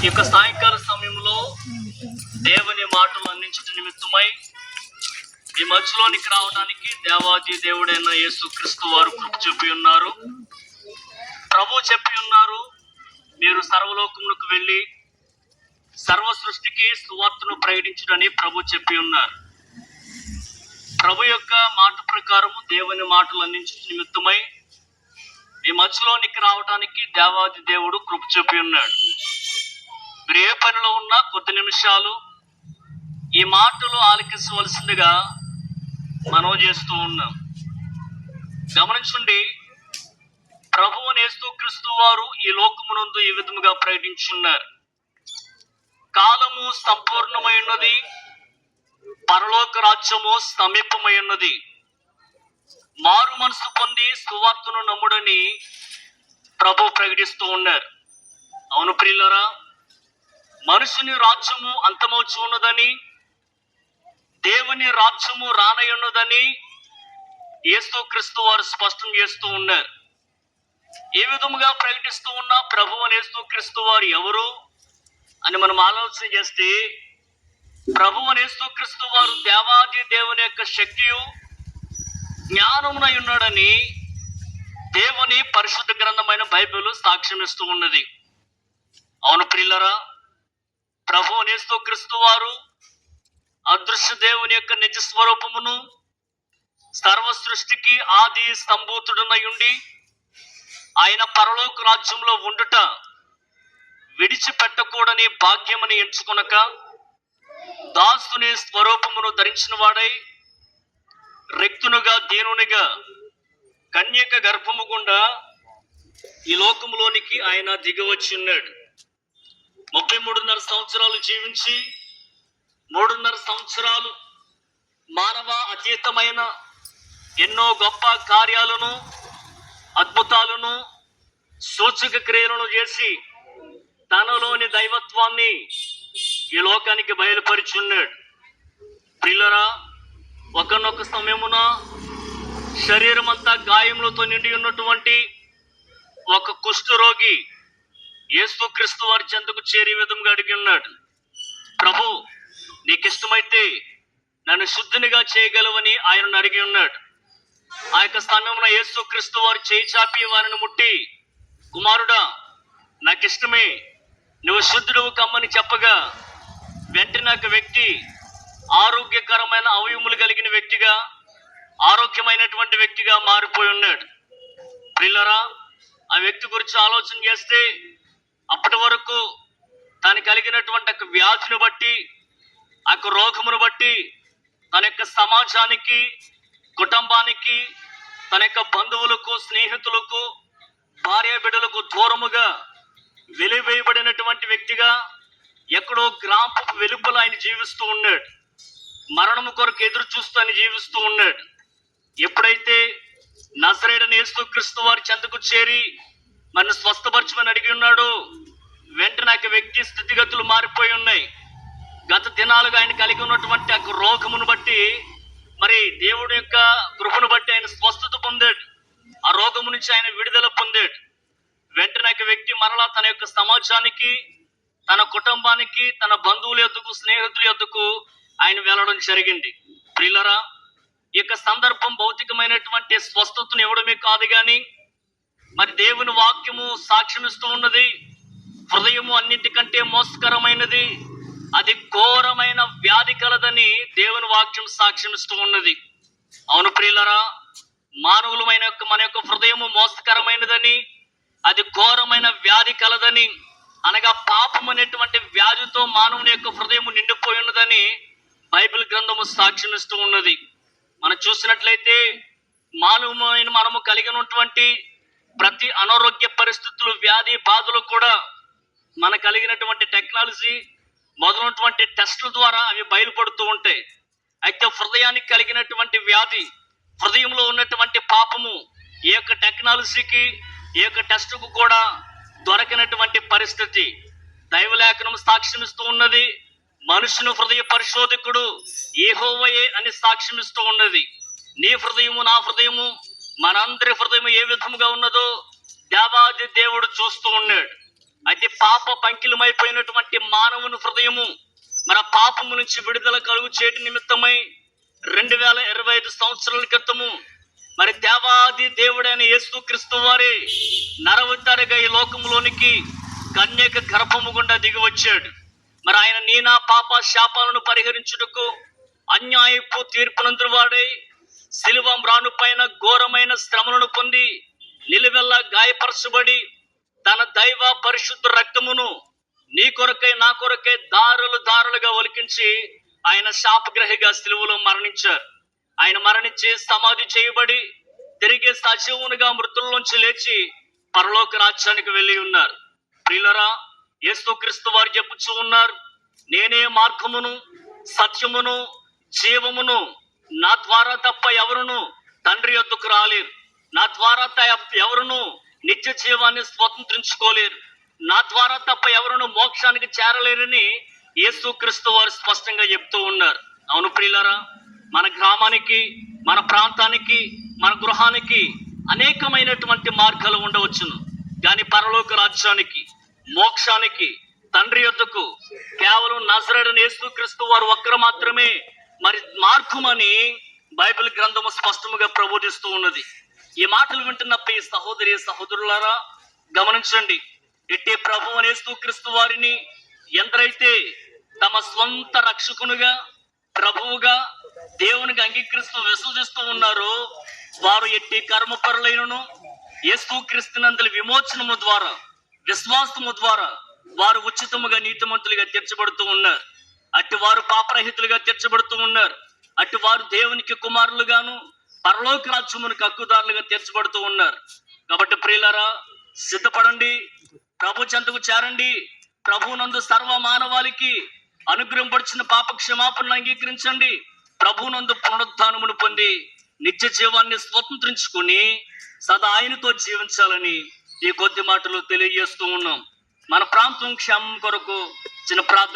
ఈ యొక్క సాయంకాల సమయంలో దేవుని మాటలు అందించడం నిమిత్తమై ఈ మధ్యలోనికి రావడానికి దేవాది దేవుడైన యేసుక్రీస్తు వారు కృప చూపి ఉన్నారు. ప్రభు చెప్పి ఉన్నారు, మీరు సర్వలోకములకు వెళ్ళి సర్వ సృష్టికి సువార్తను ప్రకటించుడని ప్రభు చెప్పి ఉన్నారు. ప్రభు యొక్క మాట ప్రకారము దేవుని మాటలు అందించడం నిమిత్తమై ఈ మధ్యలోనికి రావడానికి దేవాది దేవుడు కృప చూపి ఉన్నాడు. మీరు ఏ పనిలో ఉన్నా కొద్ది నిమిషాలు ఈ మాటలు ఆలకించవలసిందిగా మనం చేస్తూ ఉన్నాం. గమనించండి, ప్రభువుని యేసుక్రీస్తు వారు ఈ లోకమునందు ఈ విధముగా ప్రకటించున్నారు. కాలము సంపూర్ణమై ఉన్నది, పరలోక రాజ్యము సమీపమై ఉన్నది. మారు మనసు పొంది సువార్తను నమ్ముడని ప్రభు ప్రకటిస్తూ ఉన్నారు. అవును ప్రియులారా, మనుషుని రాజ్యము అంతమవుచు ఉన్నదని, దేవుని రాజ్యము రానయ్యున్నదని యేసుక్రీస్తు వారు స్పష్టం చేస్తూ ఉన్నారు. ఏ విధముగా ప్రకటిస్తూ ఉన్న ప్రభువుని యేసుక్రీస్తు వారు ఎవరు అని మనం ఆలోచన చేస్తే, ప్రభువుని యేసుక్రీస్తు వారు దేవాది దేవుని యొక్క శక్తియు జ్ఞానమునై ఉన్నాడని దేవుని పరిశుద్ధ గ్రంథమైన బైబిల్ సాక్ష్యం ఇస్తూ ఉన్నది. అవును ప్రియులారా, ప్రభువుని యేసుక్రీస్తు వారు అదృశ్య దేవుని యొక్క నిజ స్వరూపమును, సర్వ సృష్టికి ఆది సంభూతుడునై ఉండి ఆయన పరలోక రాజ్యంలో ఉండుట విడిచిపెట్టకూడని భాగ్యమని ఎంచుకొనక దాసుని స్వరూపమును ధరించిన వాడై రిక్తునుగా దీనునిగా కన్యక గర్భము గుండా ఈ లోకములోనికి ఆయన దిగవచ్చి ఉన్నాడు. 33.5 సంవత్సరాలు జీవించి 3.5 సంవత్సరాలు మానవ అతీతమైన ఎన్నో గొప్ప కార్యాలను, అద్భుతాలను, సూచక క్రియలను చేసి తనలోని దైవత్వాన్ని ఈ లోకానికి బయలుపరిచున్నాడు. ప్రియులారా, ఒకనొక సమయమున శరీరం అంతా గాయములతో నిండి ఉన్నటువంటి ఒక కుష్ఠరోగి యేసుక్రీస్తు వారి చెంతకు చేరే విధంగా అడిగి ఉన్నాడు, ప్రభు నీకు ఇష్టమైతే నన్ను శుద్ధినిగా చేయగలవని ఆయనను అడిగి ఉన్నాడు. ఆ యొక్క సమయమున యేసుక్రీస్తు వారు చేయి చాపి వారిని ముట్టి, కుమారుడా నాకు ఇష్టమే, నువ్వు శుద్ధుడువు కమ్మని చెప్పగా వెంటనే ఒక వ్యక్తి ఆరోగ్యకరమైన అవయములు కలిగిన వ్యక్తిగా, ఆరోగ్యమైనటువంటి వ్యక్తిగా మారిపోయి ఉన్నాడు. ప్రియులారా, ఆ వ్యక్తి గురించి ఆలోచన చేస్తే అప్పటి వరకు తను కలిగినటువంటి ఒక వ్యాధిని బట్టి, ఆ రోగమును బట్టి తన యొక్క సమాజానికి, కుటుంబానికి, తన యొక్క బంధువులకు, స్నేహితులకు, భార్య బిడ్డలకు దూరముగా వెలివేయబడినటువంటి వ్యక్తిగా ఎక్కడో గ్రామపు వెలుపల ఆయన జీవిస్తూ ఉన్నాడు. మరణము కొరకు ఎదురు చూస్తూ ఆయన జీవిస్తూ ఉన్నాడు. ఎప్పుడైతే నజరేయుడైన యేసుక్రీస్తు వారి చెంతకు చేరి మన స్వస్థపరచమని అడిగి ఉన్నాడు, వెంటనే ఆ వ్యక్తి స్థితిగతులు మారిపోయి ఉన్నాయి. గత దినాలుగా ఆయన కలిగి ఉన్నటువంటి ఆ రోగమును బట్టి, మరి దేవుడి యొక్క కృపను బట్టి ఆయన స్వస్థత పొందాడు. ఆ రోగము నుంచి ఆయన విడుదల పొందాడు. వెంటనే ఆ వ్యక్తి మరలా తన యొక్క సమాజానికి, తన కుటుంబానికి, తన బంధువుల యొద్దకు, స్నేహితుల యొద్దకు ఆయన వెళ్ళడం జరిగింది. ప్రియులారా, ఈ యొక్క సందర్భం భౌతికమైనటువంటి స్వస్థతను ఇవ్వడమే కాదు కానీ, మరి దేవుని వాక్యము సాక్ష్యమిస్తూ ఉన్నది. హృదయము అన్నిటికంటే మోసకరమైనది, అది ఘోరమైన వ్యాధి కలదని దేవుని వాక్యం సాక్ష్యమిస్తూ ఉన్నది. అవును ప్రియులారా, మానవులమైన మన యొక్క హృదయము మోసకరమైనదని, అది ఘోరమైన వ్యాధి కలదని, అనగా పాపం అనేటువంటి వ్యాధితో మానవుని యొక్క హృదయము నిండిపోయి ఉన్నదని బైబిల్ గ్రంథము సాక్ష్యమిస్తూ ఉన్నది. మనం చూసినట్లయితే మానవులైన మనము కలిగినటువంటి ప్రతి అనారోగ్య పరిస్థితులు, వ్యాధి బాధలు కూడా మన కలిగినటువంటి టెక్నాలజీ మొదలైనటువంటి టెస్టుల ద్వారా అవి బయలుపడుతూ ఉంటాయి. అయితే హృదయానికి కలిగినటువంటి వ్యాధి, హృదయంలో ఉన్నటువంటి పాపము ఏ యొక్క టెక్నాలజీకి, ఏ యొక్క టెస్టుకు కూడా దొరకినటువంటి పరిస్థితి. దైవలేఖనం సాక్ష్యమిస్తూ ఉన్నది, మనుషుని హృదయ పరిశోధకుడు యెహోవాయే అని సాక్ష్యమిస్తూ ఉన్నది. నీ హృదయము, నా హృదయము, మనందరి హృదయం ఏ విధముగా ఉన్నదో దేవాది దేవుడు చూస్తూ ఉన్నాడు. అయితే పాప పంకిలమైపోయినటువంటి మానవుని హృదయము మన పాపము నుంచి విడుదల కలుగు చేయటి నిమిత్తమై 2025 సంవత్సరాల క్రితము మరి దేవాది దేవుడైన యేసుక్రీస్తు వారే నరవతారిగా ఈ లోకంలోనికి కన్యక గర్భము గుండా దిగి వచ్చాడు. మరి ఆయన నా పాప శాపాలను పరిహరించుటకు అన్యాయపు తీర్పునందున వాడై శిలువ మ్రాను పైన ఘోరమైన శ్రమలను పొంది నిలువెల్లా గాయపరచబడి తన దైవ పరిశుద్ధ రక్తమును నీ కొరకై నా కొరకై దారులుగా ఒలికించి ఆయన శాపగ్రహిగా శిలువలో మరణించారు. ఆయన మరణించి సమాధి చేయబడి తిరిగి సజీవునిగా మృతుల్లోంచి లేచి పరలోక రాజ్యానికి వెళ్ళి ఉన్నారు. ప్రియులరా, యేసుక్రీస్తు వారు చెప్పుచూ ఉన్నారు, నేనే మార్గమును సత్యమును జీవమును, నా ద్వారా తప్ప ఎవరును తండ్రి యొద్దకు రాలేరు, నా ద్వారా ఎవరును నిత్య జీవాన్ని స్వతంత్రించుకోలేరు, నా ద్వారా తప్ప ఎవరును మోక్షానికి చేరలేరని యేసుక్రీస్తు వారు స్పష్టంగా చెప్తూ ఉన్నారు. అవును ప్రియులారా, మన గ్రామానికి, మన ప్రాంతానికి, మన గృహానికి అనేకమైనటువంటి మార్గాలు ఉండవచ్చును. కానీ పరలోక రాజ్యానికి, మోక్షానికి, తండ్రి యొద్దకు కేవలం నజరేయుడైన యేసుక్రీస్తు వారు ఒక్కరు మాత్రమే మరి మార్గమని బైబిల్ గ్రంథము స్పష్టముగా ప్రబోధిస్తూ ఉన్నది. ఈ మాటలు వింటున్న ఈ సహోదరి సహోదరులారా గమనించండి. ఎట్టి ప్రభువు యేసుక్రీస్తు వారిని ఎందరైతే తమ స్వంత రక్షకునిగా, ప్రభువుగా, దేవునికి అంగీకరిస్తూ విశ్వసిస్తూ ఉన్నారో వారు ఎట్టి కర్మపరులైనను యేసుక్రీస్తునందలి విమోచనము ద్వారా, విశ్వాసము ద్వారా వారు ఉచితముగా నీతిమంతులుగా తీర్చబడుతూ ఉన్నారు. అట్టి వారు పాపరహితులుగా తీర్చబడుతూ ఉన్నారు. అట్టి వారు దేవునికి కుమారులుగాను పరలోక రాజ్యమునికి హక్కుదారులుగా తీర్చబడుతూ ఉన్నారు. కాబట్టి ప్రియులారా, సిద్ధపడండి, ప్రభు చెంతకు చేరండి. ప్రభువునందు సర్వ మానవాళికి అనుగ్రహపరిచిన పాప క్షమాపణను అంగీకరించండి. ప్రభువునందు పునరుద్ధానమును పొంది నిత్య జీవాన్ని స్వతంత్రించుకుని సదా ఆయనతో జీవించాలని ఈ కొద్ది మాటలు తెలియజేస్తూ ఉన్నాం. మన ప్రాంతం క్షేమం కొరకు చిన్న ప్రార్థన